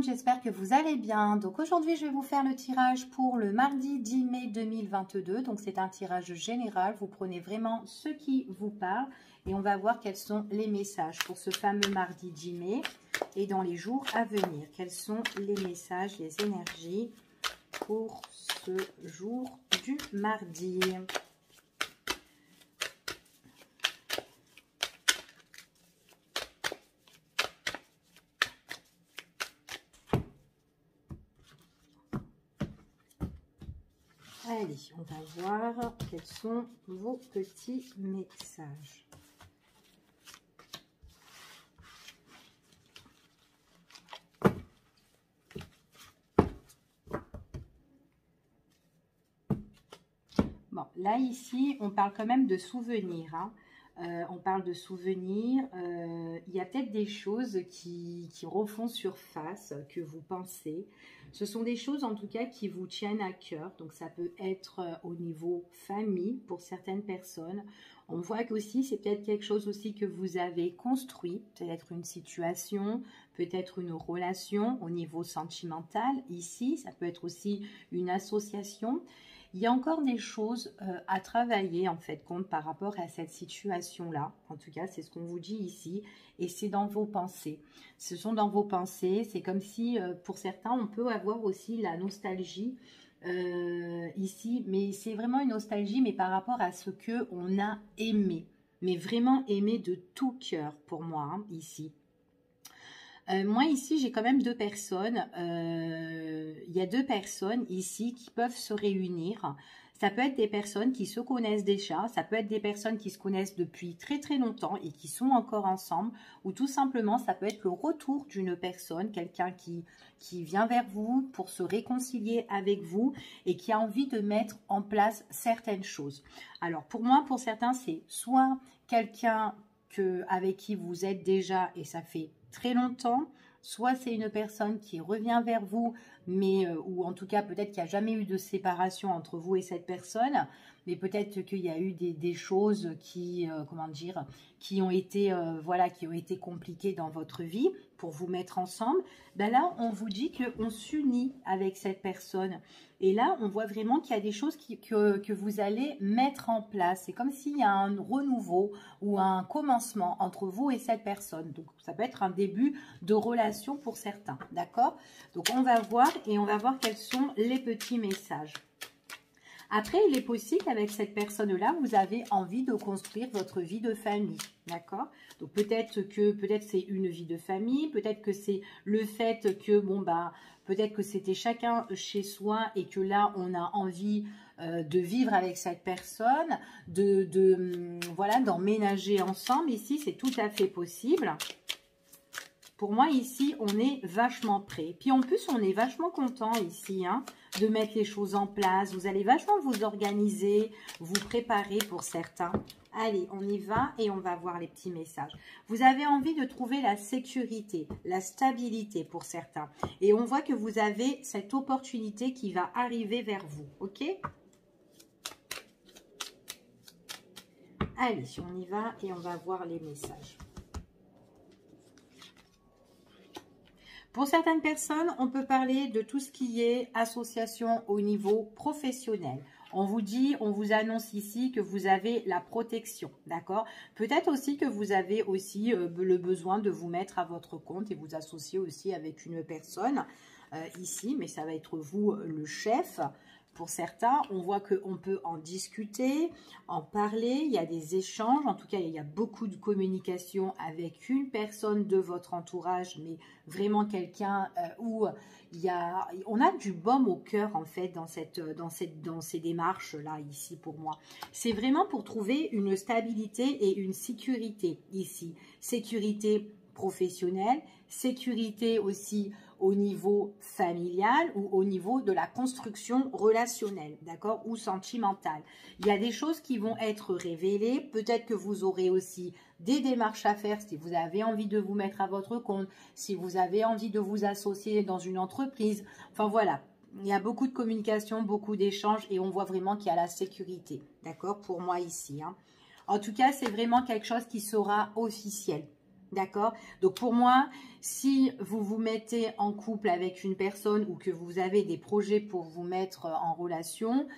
monde, j'espère que vous allez bien. Donc aujourd'hui, je vais vous faire le tirage pour le mardi 10 mai 2022. Donc c'est un tirage général, vous prenez vraiment ce qui vous parle et on va voir quels sont les messages pour ce fameux mardi 10 mai et dans les jours à venir. Quels sont les messages, les énergies pour ce jour du mardi. Allez, on va voir quels sont vos petits messages. Bon, là, ici, on parle quand même de souvenirs. Hein. On parle de souvenirs. Il y a peut-être des choses qui refont surface, que vous pensez. Ce sont des choses, en tout cas, qui vous tiennent à cœur. Donc, ça peut être au niveau famille pour certaines personnes. On voit qu'aussi, c'est peut-être quelque chose aussi que vous avez construit. Peut-être une situation, peut-être une relation au niveau sentimental. Ici, ça peut être aussi une association. Il y a encore des choses à travailler en fait compte par rapport à cette situation-là. En tout cas, c'est ce qu'on vous dit ici. Et c'est dans vos pensées. Ce sont dans vos pensées. C'est comme si, pour certains, on peut avoir aussi la nostalgie ici. Mais c'est vraiment une nostalgie, mais par rapport à ce qu'on a aimé. Mais vraiment aimé de tout cœur pour moi, hein, ici. Moi, ici, j'ai quand même deux personnes. Il y a deux personnes ici qui peuvent se réunir. Ça peut être des personnes qui se connaissent déjà. Ça peut être des personnes qui se connaissent depuis très très longtemps et qui sont encore ensemble. Ou tout simplement, ça peut être le retour d'une personne, quelqu'un qui vient vers vous pour se réconcilier avec vous et qui a envie de mettre en place certaines choses. Alors, pour moi, pour certains, c'est soit quelqu'un avec qui vous êtes déjà et ça fait très longtemps, soit c'est une personne qui revient vers vous, mais ou en tout cas peut-être qu'il n'y a jamais eu de séparation entre vous et cette personne, mais peut-être qu'il y a eu des choses qui, comment dire, qui ont été, voilà, qui ont été compliquées dans votre vie pour vous mettre ensemble. Ben là, on vous dit qu'on s'unit avec cette personne. Et là, on voit vraiment qu'il y a des choses que vous allez mettre en place. C'est comme s'il y a un renouveau ou un commencement entre vous et cette personne. Donc, ça peut être un début de relation pour certains. D'accord? Donc, on va voir et on va voir quels sont les petits messages. Après, il est possible qu'avec cette personne-là, vous avez envie de construire votre vie de famille, d'accord? Donc, peut-être c'est une vie de famille, peut-être que c'est le fait que, bon, bah, peut-être que c'était chacun chez soi et que là, on a envie de vivre avec cette personne, voilà, d'emménager ensemble. Ici, c'est tout à fait possible. Pour moi, ici, on est vachement prêt. Puis en plus, on est vachement content ici, hein, de mettre les choses en place. Vous allez vachement vous organiser, vous préparer pour certains. Allez, on y va et on va voir les petits messages. Vous avez envie de trouver la sécurité, la stabilité pour certains. Et on voit que vous avez cette opportunité qui va arriver vers vous, ok? Allez, on y va et on va voir les messages. Pour certaines personnes, on peut parler de tout ce qui est association au niveau professionnel. On vous dit, on vous annonce ici que vous avez la protection, d'accord? Peut-être aussi que vous avez aussi le besoin de vous mettre à votre compte et vous associer aussi avec une personne ici, mais ça va être vous le chef. Pour certains, on voit qu'on peut en discuter, en parler, il y a des échanges, en tout cas, il y a beaucoup de communication avec une personne de votre entourage, mais vraiment quelqu'un où on a du baume au cœur, en fait, dans ces démarches-là, ici, pour moi. C'est vraiment pour trouver une stabilité et une sécurité, ici. Sécurité professionnelle, sécurité aussi au niveau familial ou au niveau de la construction relationnelle, d'accord, ou sentimentale. Il y a des choses qui vont être révélées. Peut-être que vous aurez aussi des démarches à faire si vous avez envie de vous mettre à votre compte, si vous avez envie de vous associer dans une entreprise. Enfin, voilà. Il y a beaucoup de communication, beaucoup d'échanges et on voit vraiment qu'il y a la sécurité, d'accord, pour moi ici. Hein. En tout cas, c'est vraiment quelque chose qui sera officiel. D'accord? Donc pour moi, si vous vous mettez en couple avec une personne ou que vous avez des projets pour vous mettre en relation,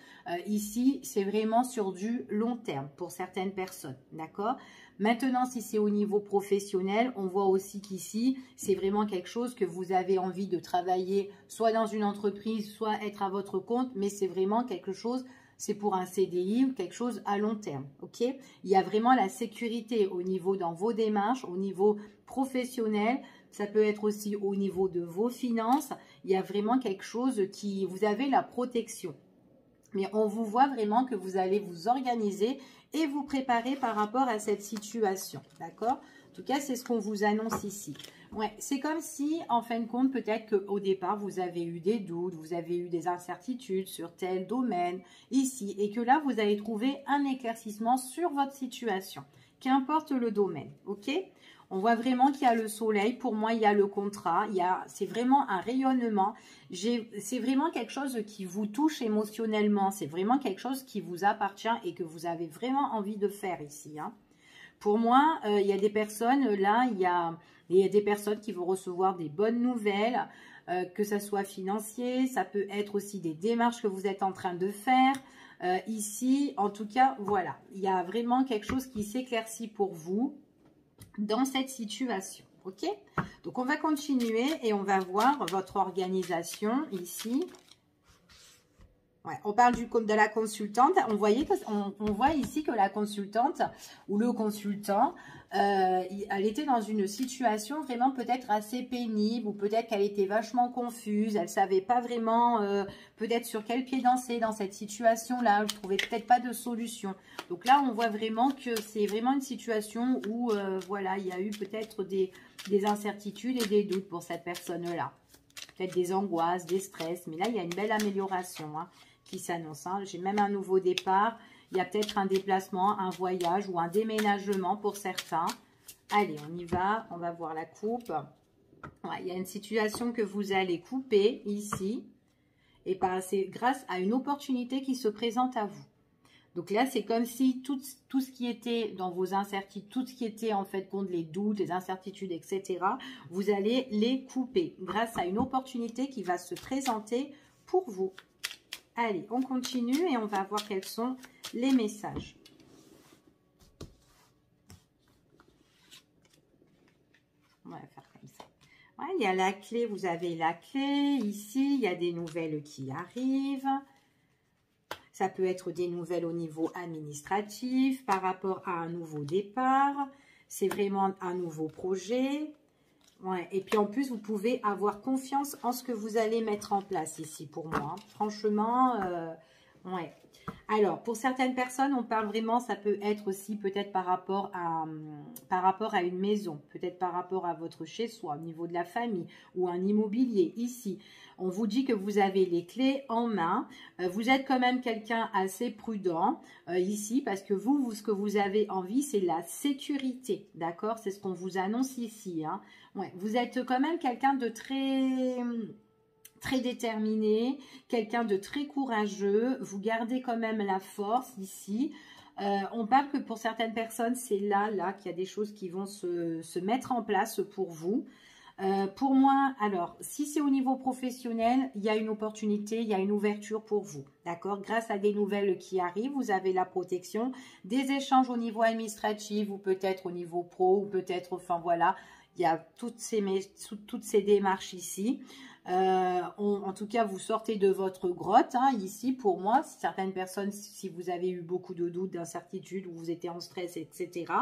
ici, c'est vraiment sur du long terme pour certaines personnes. D'accord? Maintenant, si c'est au niveau professionnel, on voit aussi qu'ici, c'est vraiment quelque chose que vous avez envie de travailler soit dans une entreprise, soit être à votre compte, mais c'est vraiment quelque chose, c'est pour un CDI ou quelque chose à long terme, ok? Il y a vraiment la sécurité au niveau dans vos démarches, au niveau professionnel, ça peut être aussi au niveau de vos finances. Il y a vraiment quelque chose qui, vous avez la protection. Mais on vous voit vraiment que vous allez vous organiser et vous préparer par rapport à cette situation, d'accord? En tout cas, c'est ce qu'on vous annonce ici. Ouais, c'est comme si, en fin de compte, peut-être qu'au départ, vous avez eu des doutes, vous avez eu des incertitudes sur tel domaine ici, et que là, vous allez trouver un éclaircissement sur votre situation, qu'importe le domaine, ok? On voit vraiment qu'il y a le soleil. Pour moi, il y a le contrat. C'est vraiment un rayonnement. C'est vraiment quelque chose qui vous touche émotionnellement. C'est vraiment quelque chose qui vous appartient et que vous avez vraiment envie de faire ici, hein. Pour moi, il y a des personnes, là, il y a des personnes qui vont recevoir des bonnes nouvelles, que ça soit financier, ça peut être aussi des démarches que vous êtes en train de faire. Ici, en tout cas, voilà, il y a vraiment quelque chose qui s'éclaircit pour vous dans cette situation, ok? Donc, on va continuer et on va voir votre organisation ici. Ouais, on parle de la consultante. On voit ici que la consultante ou le consultant, elle était dans une situation vraiment peut-être assez pénible ou peut-être qu'elle était vachement confuse. Elle savait pas vraiment peut-être sur quel pied danser dans cette situation-là. Elle trouvait peut-être pas de solution. Donc là, on voit vraiment que c'est vraiment une situation où voilà, il y a eu peut-être des incertitudes et des doutes pour cette personne-là. Peut-être des angoisses, des stress. Mais là, il y a une belle amélioration, hein, qui s'annonce, hein. J'ai même un nouveau départ. Il y a peut-être un déplacement, un voyage ou un déménagement pour certains. Allez, on y va. On va voir la coupe. Ouais, il y a une situation que vous allez couper ici. Et c'est grâce à une opportunité qui se présente à vous. Donc là, c'est comme si tout ce qui était dans vos incertitudes, tout ce qui était en fait contre les doutes, les incertitudes, etc., vous allez les couper grâce à une opportunité qui va se présenter pour vous. Allez, on continue et on va voir quels sont les messages. On va faire comme ça. Ouais, il y a la clé, vous avez la clé. Ici, il y a des nouvelles qui arrivent. Ça peut être des nouvelles au niveau administratif par rapport à un nouveau départ. C'est vraiment un nouveau projet. Ouais. Et puis en plus, vous pouvez avoir confiance en ce que vous allez mettre en place ici pour moi. Franchement, ouais. Alors, pour certaines personnes, on parle vraiment, ça peut être aussi peut-être par rapport à une maison, peut-être par rapport à votre chez-soi, au niveau de la famille ou un immobilier. Ici, on vous dit que vous avez les clés en main. Vous êtes quand même quelqu'un assez prudent ici parce que vous, ce que vous avez envie, c'est la sécurité. D'accord? C'est ce qu'on vous annonce ici, hein. Ouais, vous êtes quand même quelqu'un de très déterminé, quelqu'un de très courageux. Vous gardez quand même la force ici. On parle que pour certaines personnes, c'est là qu'il y a des choses qui vont se mettre en place pour vous. Pour moi, alors, si c'est au niveau professionnel, il y a une opportunité, il y a une ouverture pour vous, d'accord? Grâce à des nouvelles qui arrivent, vous avez la protection, des échanges au niveau administratif ou peut-être au niveau pro ou peut-être, enfin voilà, il y a toutes ces démarches ici. En tout cas, vous sortez de votre grotte, hein, ici, pour moi. Certaines personnes, si vous avez eu beaucoup de doutes, d'incertitudes, ou vous étiez en stress, etc.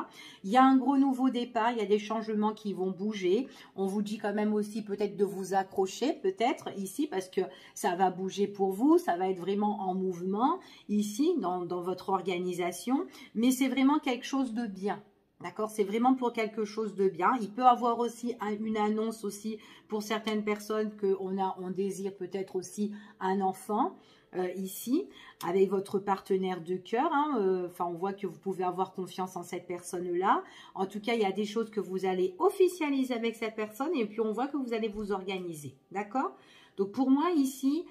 Il y a un gros nouveau départ, il y a des changements qui vont bouger. On vous dit quand même aussi peut-être de vous accrocher, peut-être, ici, parce que ça va bouger pour vous, ça va être vraiment en mouvement, ici, dans votre organisation. Mais c'est vraiment quelque chose de bien. D'accord, c'est vraiment pour quelque chose de bien. Il peut avoir aussi une annonce aussi pour certaines personnes on désire peut-être aussi un enfant ici avec votre partenaire de cœur. Hein, enfin, on voit que vous pouvez avoir confiance en cette personne-là. En tout cas, il y a des choses que vous allez officialiser avec cette personne et puis on voit que vous allez vous organiser. D'accord? Donc pour moi ici,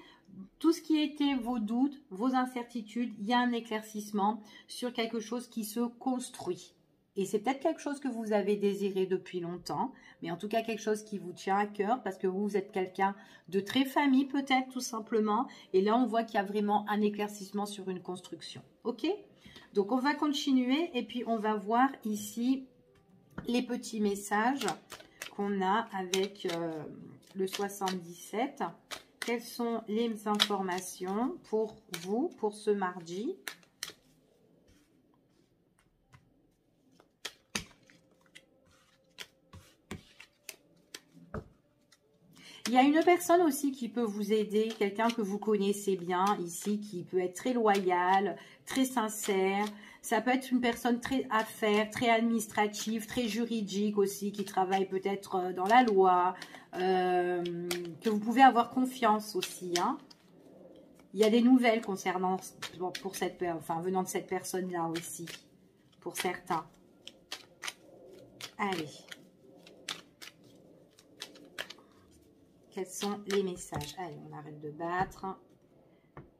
tout ce qui était vos doutes, vos incertitudes, il y a un éclaircissement sur quelque chose qui se construit. Et c'est peut-être quelque chose que vous avez désiré depuis longtemps, mais en tout cas quelque chose qui vous tient à cœur parce que vous êtes quelqu'un de très famille peut-être tout simplement. Et là, on voit qu'il y a vraiment un éclaircissement sur une construction. Ok? Donc, on va continuer et puis on va voir ici les petits messages qu'on a avec le 77. Quelles sont les informations pour vous, pour ce mardi ? Il y a une personne aussi qui peut vous aider, quelqu'un que vous connaissez bien ici, qui peut être très loyal, très sincère. Ça peut être une personne très affaire, très administrative, très juridique aussi, qui travaille peut-être dans la loi, que vous pouvez avoir confiance aussi. Hein. Il y a des nouvelles concernant, pour cette, enfin, venant de cette personne-là aussi, pour certains. Allez. Quels sont les messages? Allez, on arrête de battre.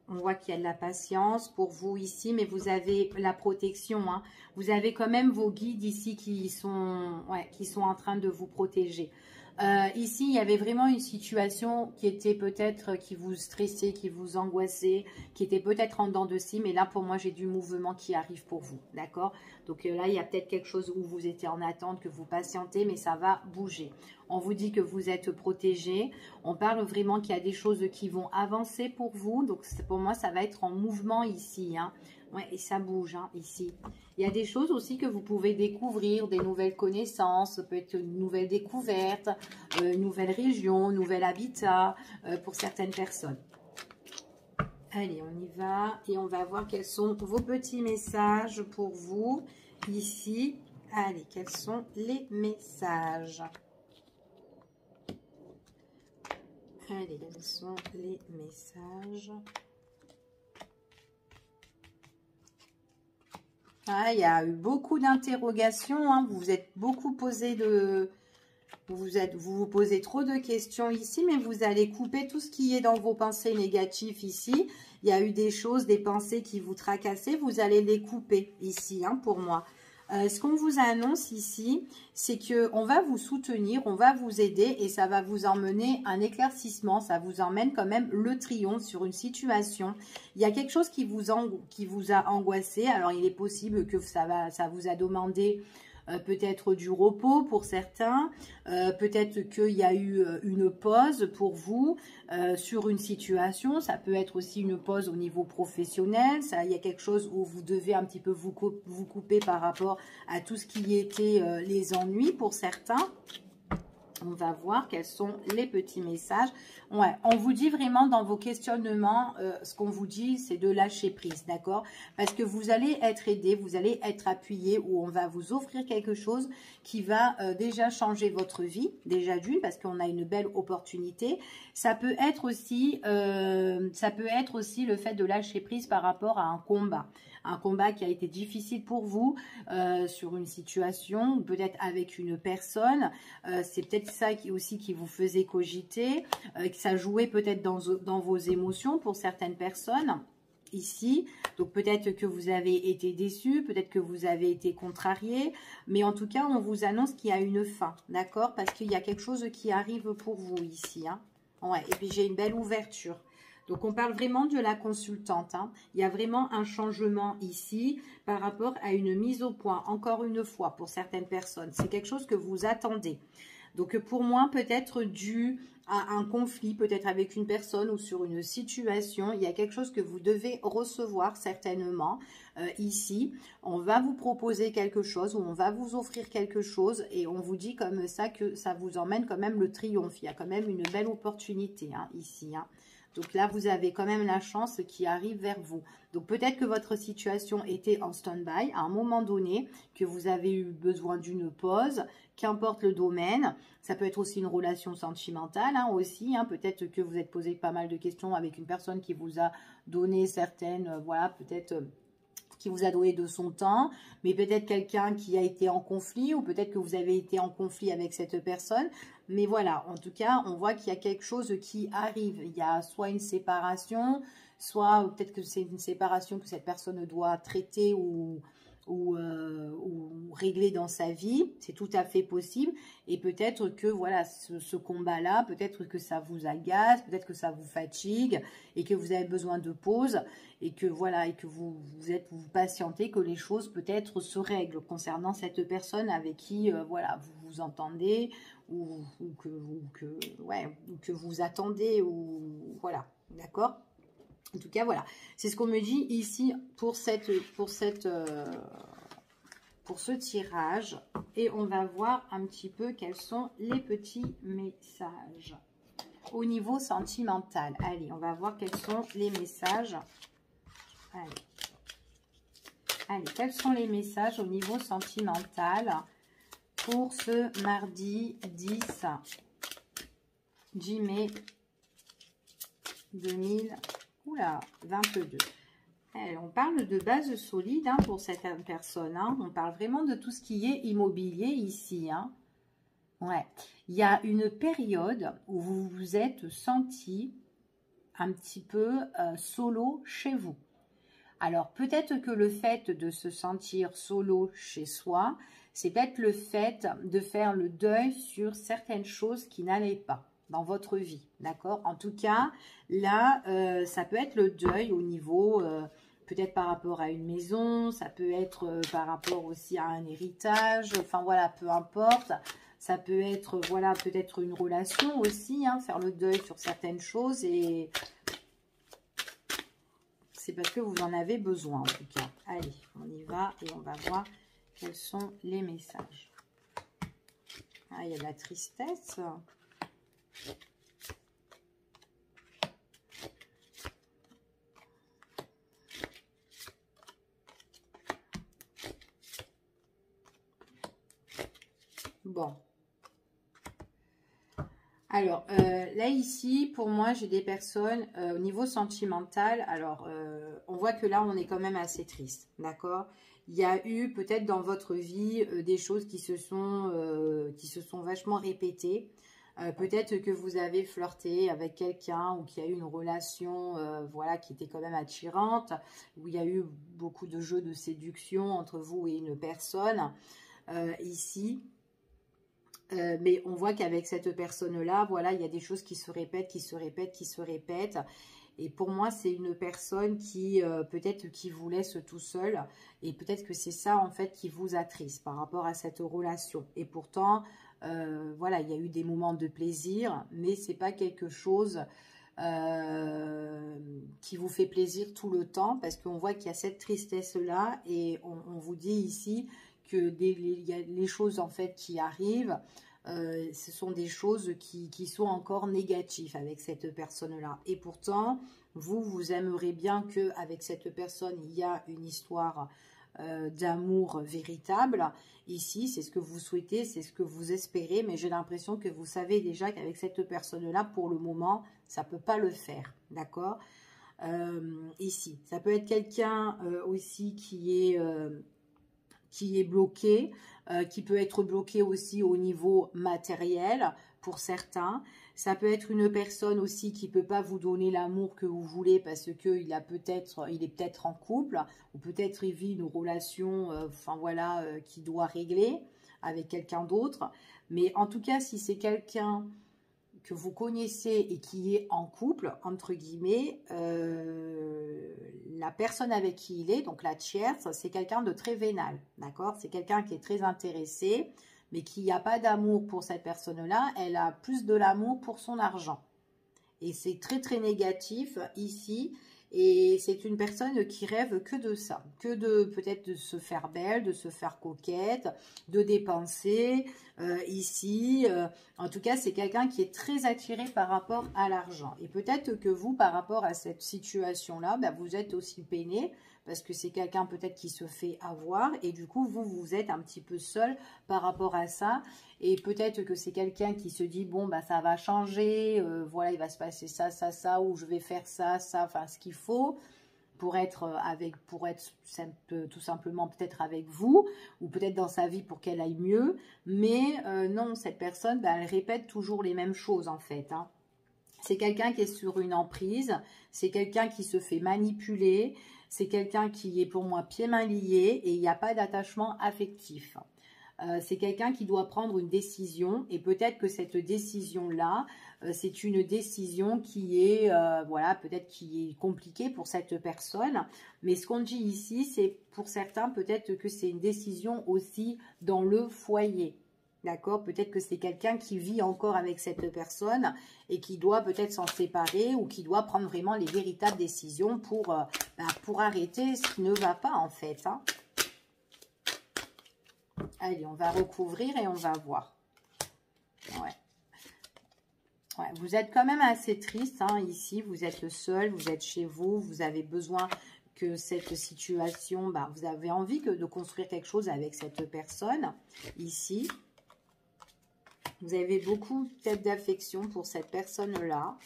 On voit qu'il y a de la patience pour vous ici, mais vous avez la protection. Hein. Vous avez quand même vos guides ici qui sont en train de vous protéger. Ici, il y avait vraiment une situation qui était peut-être, qui vous stressait, qui vous angoissait, qui était peut-être en dents de scie, mais là, pour moi, j'ai du mouvement qui arrive pour vous, d'accord? Donc là, il y a peut-être quelque chose où vous étiez en attente, que vous patientez, mais ça va bouger. On vous dit que vous êtes protégé. On parle vraiment qu'il y a des choses qui vont avancer pour vous. Donc, pour moi, ça va être en mouvement ici, hein. Ouais, et ça bouge hein, ici. Il y a des choses aussi que vous pouvez découvrir, des nouvelles connaissances, peut-être une nouvelle découverte, une nouvelle région, un nouvel habitat pour certaines personnes. Allez, on y va et on va voir quels sont vos petits messages pour vous ici. Allez, quels sont les messages? Allez, quels sont les messages? Ah, il y a eu beaucoup d'interrogations, hein. Vous vous êtes beaucoup posé de... Vous posez trop de questions ici, mais vous allez couper tout ce qui est dans vos pensées négatives ici. Il y a eu des choses, des pensées qui vous tracassaient, vous allez les couper ici, hein, pour moi. Ce qu'on vous annonce ici, c'est qu'on va vous soutenir, on va vous aider et ça va vous emmener un éclaircissement, ça vous emmène quand même le triomphe sur une situation. Il y a quelque chose qui vous a angoissé, alors il est possible que ça vous a demandé peut-être du repos pour certains, peut-être qu'il y a eu une pause pour vous sur une situation, ça peut être aussi une pause au niveau professionnel, il y a quelque chose où vous devez un petit peu vous couper par rapport à tout ce qui était les ennuis pour certains. On va voir quels sont les petits messages. Ouais, on vous dit vraiment dans vos questionnements, ce qu'on vous dit, c'est de lâcher prise, d'accord? Parce que vous allez être aidé, vous allez être appuyé, ou on va vous offrir quelque chose qui va déjà changer votre vie, déjà d'une, parce qu'on a une belle opportunité. Ça peut être aussi le fait de lâcher prise par rapport à un combat qui a été difficile pour vous sur une situation, peut-être avec une personne. C'est peut-être ça aussi qui vous faisait cogiter, que ça jouait peut-être dans vos émotions pour certaines personnes. Ici, donc peut-être que vous avez été déçu, peut-être que vous avez été contrarié, mais en tout cas, on vous annonce qu'il y a une fin, d'accord? Parce qu'il y a quelque chose qui arrive pour vous ici, hein. Ouais, et puis j'ai une belle ouverture. Donc, on parle vraiment de la consultante. Hein. Il y a vraiment un changement ici par rapport à une mise au point. Encore une fois, pour certaines personnes, c'est quelque chose que vous attendez. Donc, pour moi, peut-être dû à un conflit, peut-être avec une personne ou sur une situation, il y a quelque chose que vous devez recevoir certainement ici. On va vous proposer quelque chose ou on va vous offrir quelque chose et on vous dit comme ça que ça vous emmène quand même le triomphe. Il y a quand même une belle opportunité hein, ici. Hein. Donc là, vous avez quand même la chance qui arrive vers vous. Donc peut-être que votre situation était en stand-by à un moment donné, que vous avez eu besoin d'une pause, qu'importe le domaine. Ça peut être aussi une relation sentimentale hein, aussi. Hein. Peut-être que vous êtes posé pas mal de questions avec une personne qui vous a donné certaines, voilà, peut-être... qui vous a donné de son temps, mais peut-être quelqu'un qui a été en conflit ou peut-être que vous avez été en conflit avec cette personne. Mais voilà, en tout cas, on voit qu'il y a quelque chose qui arrive. Il y a soit une séparation, soit peut-être que c'est une séparation que cette personne doit traiter ou régler dans sa vie, c'est tout à fait possible, et peut-être que voilà, ce combat-là, peut-être que ça vous agace, peut-être que ça vous fatigue, et que vous avez besoin de pause, et que voilà, et que vous patientez que les choses peut-être se règlent concernant cette personne avec qui voilà, vous vous entendez, ou que vous attendez, ou voilà, d'accord? En tout cas, voilà, c'est ce qu'on me dit ici pour ce tirage. Et on va voir un petit peu quels sont les petits messages au niveau sentimental. Allez, on va voir quels sont les messages. Allez, quels sont les messages au niveau sentimental pour ce mardi 10 mai 2022. On parle de base solide hein, pour cette personne. Hein. On parle vraiment de tout ce qui est immobilier ici. Hein. Ouais. Il y a une période où vous vous êtes senti un petit peu solo chez vous. Alors, peut-être que le fait de se sentir solo chez soi, c'est peut-être le fait de faire le deuil sur certaines choses qui n'allaient pas dans votre vie, d'accord? En tout cas, là, ça peut être le deuil au niveau, peut-être par rapport à une maison, ça peut être par rapport aussi à un héritage, enfin voilà, peu importe. Ça peut être, voilà, peut-être une relation aussi, hein, faire le deuil sur certaines choses et... c'est parce que vous en avez besoin en tout cas. Allez, on y va et on va voir quels sont les messages. Ah, il y a de la tristesse. Bon. Alors, là, ici, pour moi, j'ai des personnes au niveau sentimental. Alors, on voit que là, on est quand même assez triste, d'accord? Il y a eu peut-être dans votre vie des choses qui se sont vachement répétées. Peut-être que vous avez flirté avec quelqu'un ou qu'il y a eu une relation voilà, qui était quand même attirante, où il y a eu beaucoup de jeux de séduction entre vous et une personne ici. Mais on voit qu'avec cette personne-là, voilà, il y a des choses qui se répètent, qui se répètent, qui se répètent. Et pour moi, c'est une personne qui, peut-être, qui vous laisse tout seul. Et peut-être que c'est ça, en fait, qui vous attriste par rapport à cette relation. Et pourtant, voilà, il y a eu des moments de plaisir, mais c'est pas quelque chose qui vous fait plaisir tout le temps. Parce qu'on voit qu'il y a cette tristesse-là. Et on vous dit ici que il y a les choses en fait qui arrivent, ce sont des choses qui sont encore négatives avec cette personne-là. Et pourtant, vous aimeriez bien qu'avec cette personne, il y a une histoire d'amour véritable. Ici, c'est ce que vous souhaitez, c'est ce que vous espérez, mais j'ai l'impression que vous savez déjà qu'avec cette personne-là, pour le moment, ça ne peut pas le faire, d'accord? Ici, ça peut être quelqu'un aussi qui est bloqué, qui peut être bloqué aussi au niveau matériel pour certains. Ça peut être une personne aussi qui ne peut pas vous donner l'amour que vous voulez parce qu'il est peut-être en couple ou peut-être il vit une relation enfin voilà, qui doit régler avec quelqu'un d'autre. Mais en tout cas, si c'est quelqu'un que vous connaissez et qui est en couple, entre guillemets, la personne avec qui il est, donc la tierce, c'est quelqu'un de très vénal, d'accord? C'est quelqu'un qui est très intéressé, mais qui n'a pas d'amour pour cette personne-là, elle a plus de l'amour pour son argent. Et c'est très très négatif ici, et c'est une personne qui rêve que de ça, que de peut-être de se faire belle, de se faire coquette, de dépenser ici. En tout cas, c'est quelqu'un qui est très attiré par rapport à l'argent. Et peut-être que vous, par rapport à cette situation-là, bah, vous êtes aussi peiné parce que c'est quelqu'un peut-être qui se fait avoir et du coup, vous êtes un petit peu seul par rapport à ça. Et peut-être que c'est quelqu'un qui se dit, bon, bah, ça va changer, voilà, il va se passer ça, ça, ça, ou je vais faire ça, ça, enfin, ce qu'il faut pour être tout simplement peut-être avec vous, ou peut-être dans sa vie pour qu'elle aille mieux. Mais non, cette personne, bah, elle répète toujours les mêmes choses, en fait, hein. C'est quelqu'un qui est sur une emprise, c'est quelqu'un qui se fait manipuler, c'est quelqu'un qui est pour moi pieds-mains liés et il n'y a pas d'attachement affectif. C'est quelqu'un qui doit prendre une décision et peut-être que cette décision-là, c'est une décision qui est, voilà, peut-être qui est compliquée pour cette personne. Mais ce qu'on dit ici, c'est pour certains, peut-être que c'est une décision aussi dans le foyer. D'accord? Peut-être que c'est quelqu'un qui vit encore avec cette personne et qui doit peut-être s'en séparer ou qui doit prendre vraiment les véritables décisions pour arrêter ce qui ne va pas en fait. Hein. Allez, on va recouvrir et on va voir. Ouais. Ouais, vous êtes quand même assez triste hein, ici. Vous êtes seul, vous êtes chez vous. Vous avez besoin que cette situation, vous avez envie de construire quelque chose avec cette personne ici. Vous avez beaucoup peut-être d'affection pour cette personne-là.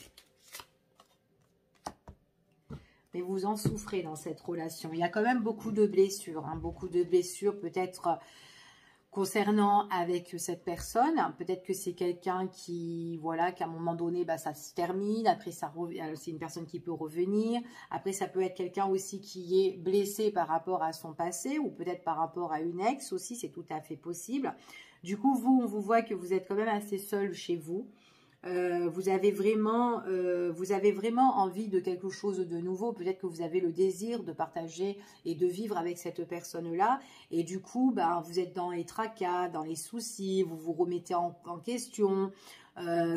Mais vous en souffrez dans cette relation. Il y a quand même beaucoup de blessures. Hein, beaucoup de blessures peut-être concernant avec cette personne. Peut-être que c'est quelqu'un qui, voilà, qu'à un moment donné, ça se termine. Après, c'est une personne qui peut revenir. Après, ça peut être quelqu'un aussi qui est blessé par rapport à son passé ou peut-être par rapport à une ex aussi. C'est tout à fait possible. Du coup, vous, on vous voit que vous êtes quand même assez seul chez vous. Vous avez vraiment envie de quelque chose de nouveau. Peut-être que vous avez le désir de partager et de vivre avec cette personne-là. Et du coup, vous êtes dans les tracas, dans les soucis, vous vous remettez en question.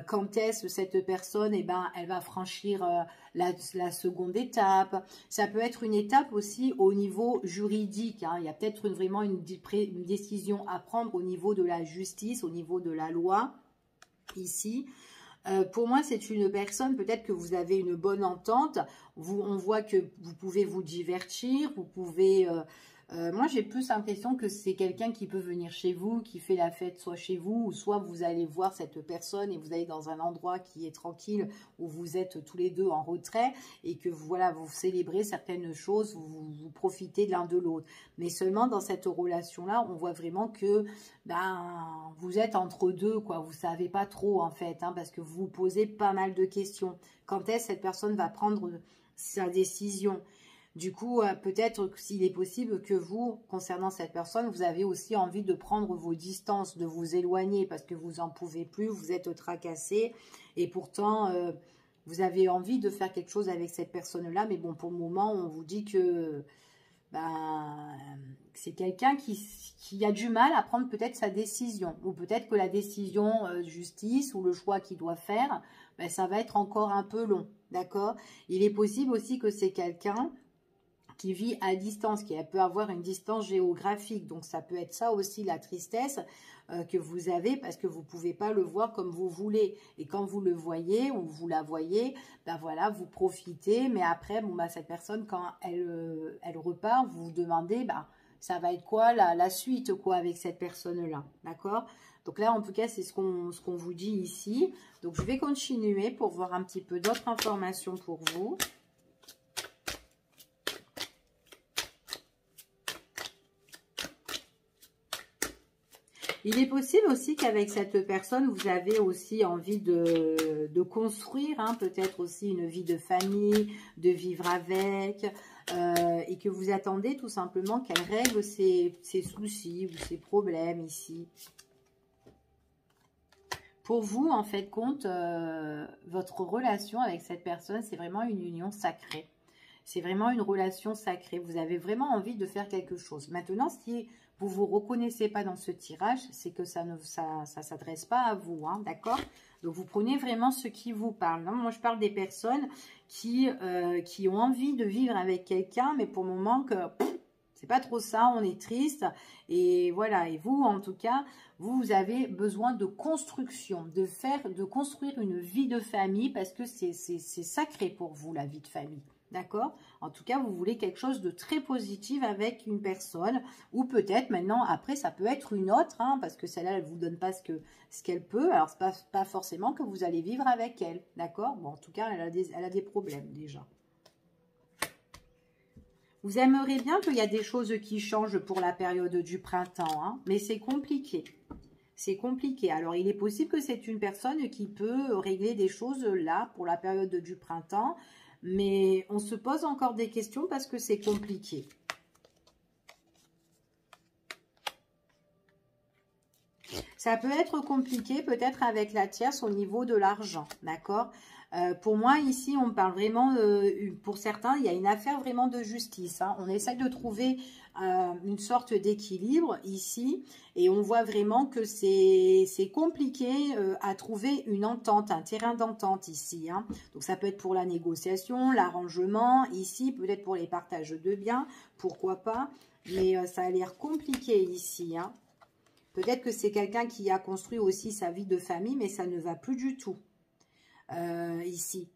Quand est-ce cette personne, elle va franchir la seconde étape. Ça peut être une étape aussi au niveau juridique. Hein. Il y a peut-être vraiment une décision à prendre au niveau de la justice, au niveau de la loi, ici. Pour moi, c'est une personne, peut-être que vous avez une bonne entente. On voit que vous pouvez vous divertir, vous pouvez... moi, j'ai plus l'impression que c'est quelqu'un qui peut venir chez vous, qui fait la fête soit chez vous, ou soit vous allez voir cette personne et vous allez dans un endroit qui est tranquille, où vous êtes tous les deux en retrait et que voilà, vous célébrez certaines choses, vous profitez l'un de l'autre. Mais seulement dans cette relation-là, on voit vraiment que vous êtes entre deux, quoi. Vous savez pas trop en fait, hein, parce que vous vous posez pas mal de questions. Quand est-ce que cette personne va prendre sa décision ? Du coup, peut-être s'il est possible que vous, concernant cette personne, vous avez aussi envie de prendre vos distances, de vous éloigner parce que vous n'en pouvez plus, vous êtes tracassé et pourtant, vous avez envie de faire quelque chose avec cette personne-là. Mais bon, pour le moment, on vous dit que c'est quelqu'un qui a du mal à prendre peut-être sa décision. Ou peut-être que la décision justice ou le choix qu'il doit faire, ça va être encore un peu long. D'accord? Il est possible aussi que c'est quelqu'un qui vit à distance, qui peut avoir une distance géographique. Donc, ça peut être ça aussi, la tristesse que vous avez, parce que vous ne pouvez pas le voir comme vous voulez. Et quand vous le voyez, ou vous la voyez, voilà, vous profitez. Mais après, cette personne, quand elle repart, vous vous demandez, ça va être quoi la suite, quoi, avec cette personne-là. D'accord ? Donc là, en tout cas, c'est ce qu'on vous dit ici. Donc, je vais continuer pour voir un petit peu d'autres informations pour vous. Il est possible aussi qu'avec cette personne, vous avez aussi envie de construire, hein, peut-être aussi une vie de famille, de vivre avec, et que vous attendez tout simplement qu'elle règle ses soucis ou ses problèmes ici. Pour vous, en fait, votre relation avec cette personne, c'est vraiment une union sacrée. C'est vraiment une relation sacrée. Vous avez vraiment envie de faire quelque chose. Maintenant, si vous ne vous reconnaissez pas dans ce tirage, c'est que ça ne s'adresse pas à vous, hein, d'accord? Donc, vous prenez vraiment ce qui vous parle. Hein. Moi, je parle des personnes qui ont envie de vivre avec quelqu'un, mais pour le moment, c'est pas trop ça, on est triste. Et voilà, et vous, en tout cas, vous avez besoin de construction, de construire une vie de famille, parce que c'est sacré pour vous, la vie de famille. D'accord? En tout cas, vous voulez quelque chose de très positif avec une personne, ou peut-être maintenant, après, ça peut être une autre, hein, parce que celle-là, elle ne vous donne pas ce qu'elle peut. Alors, ce n'est pas forcément que vous allez vivre avec elle. D'accord? Bon, en tout cas, elle a des problèmes déjà. Vous aimeriez bien qu'il y a des choses qui changent pour la période du printemps, hein, mais c'est compliqué. C'est compliqué. Alors, il est possible que c'est une personne qui peut régler des choses là pour la période du printemps. Mais on se pose encore des questions parce que c'est compliqué. Ça peut être compliqué peut-être avec la tierce au niveau de l'argent, d'accord? Pour moi, ici, on parle vraiment, pour certains, il y a une affaire vraiment de justice. Hein. On essaie de trouver une sorte d'équilibre ici et on voit vraiment que c'est compliqué à trouver une entente, un terrain d'entente ici. Hein. Donc, ça peut être pour la négociation, l'arrangement, ici, peut-être pour les partages de biens, pourquoi pas. Mais ça a l'air compliqué ici, hein. Peut-être que c'est quelqu'un qui a construit aussi sa vie de famille, mais ça ne va plus du tout. Ici,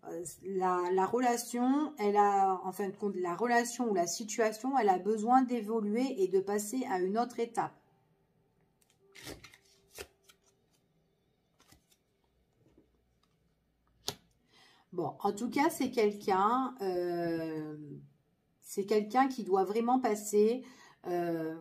la relation, elle a, en fin de compte, la relation ou la situation, elle a besoin d'évoluer et de passer à une autre étape. Bon, en tout cas, c'est quelqu'un qui doit vraiment passer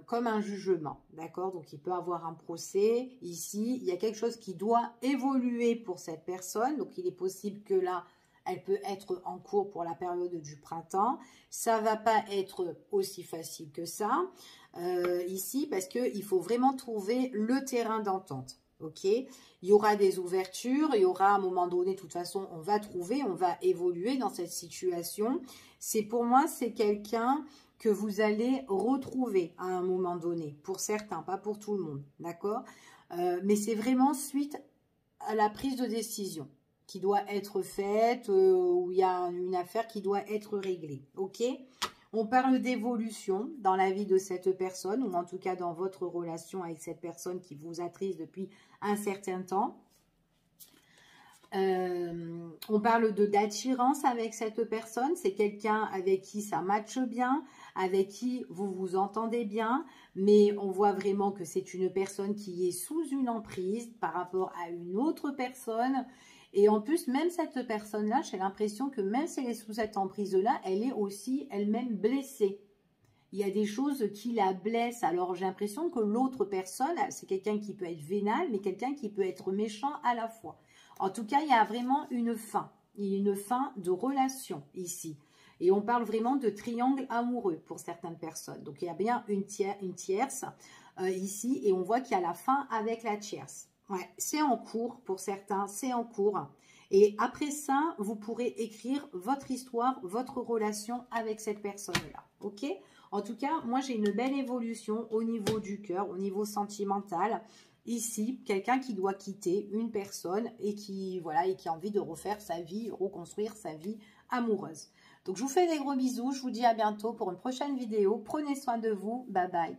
comme un jugement, d'accord? Donc, il peut avoir un procès. Ici, il y a quelque chose qui doit évoluer pour cette personne. Donc, il est possible que là, elle peut être en cours pour la période du printemps. Ça ne va pas être aussi facile que ça ici parce qu'il faut vraiment trouver le terrain d'entente. Ok, il y aura des ouvertures, il y aura à un moment donné, de toute façon, on va trouver, on va évoluer dans cette situation. C'est pour moi, c'est quelqu'un que vous allez retrouver à un moment donné, pour certains, pas pour tout le monde, d'accord? Mais c'est vraiment suite à la prise de décision qui doit être faite, où il y a une affaire qui doit être réglée, ok? On parle d'évolution dans la vie de cette personne, ou en tout cas dans votre relation avec cette personne qui vous attriste depuis un certain temps. On parle d'attirance avec cette personne, c'est quelqu'un avec qui ça matche bien, avec qui vous vous entendez bien, mais on voit vraiment que c'est une personne qui est sous une emprise par rapport à une autre personne. Et en plus, même cette personne-là, j'ai l'impression que même si elle est sous cette emprise-là, elle est aussi elle-même blessée. Il y a des choses qui la blessent. Alors, j'ai l'impression que l'autre personne, c'est quelqu'un qui peut être vénal, mais quelqu'un qui peut être méchant à la fois. En tout cas, il y a vraiment une fin. Il y a une fin de relation ici. Et on parle vraiment de triangle amoureux pour certaines personnes. Donc, il y a bien une tierce ici. Et on voit qu'il y a la fin avec la tierce. Ouais, c'est en cours pour certains, c'est en cours. Et après ça, vous pourrez écrire votre histoire, votre relation avec cette personne-là. Ok ? En tout cas, moi, j'ai une belle évolution au niveau du cœur, au niveau sentimental. Ici, quelqu'un qui doit quitter une personne et qui, voilà, et qui a envie de refaire sa vie, reconstruire sa vie amoureuse. Donc, je vous fais des gros bisous. Je vous dis à bientôt pour une prochaine vidéo. Prenez soin de vous. Bye bye.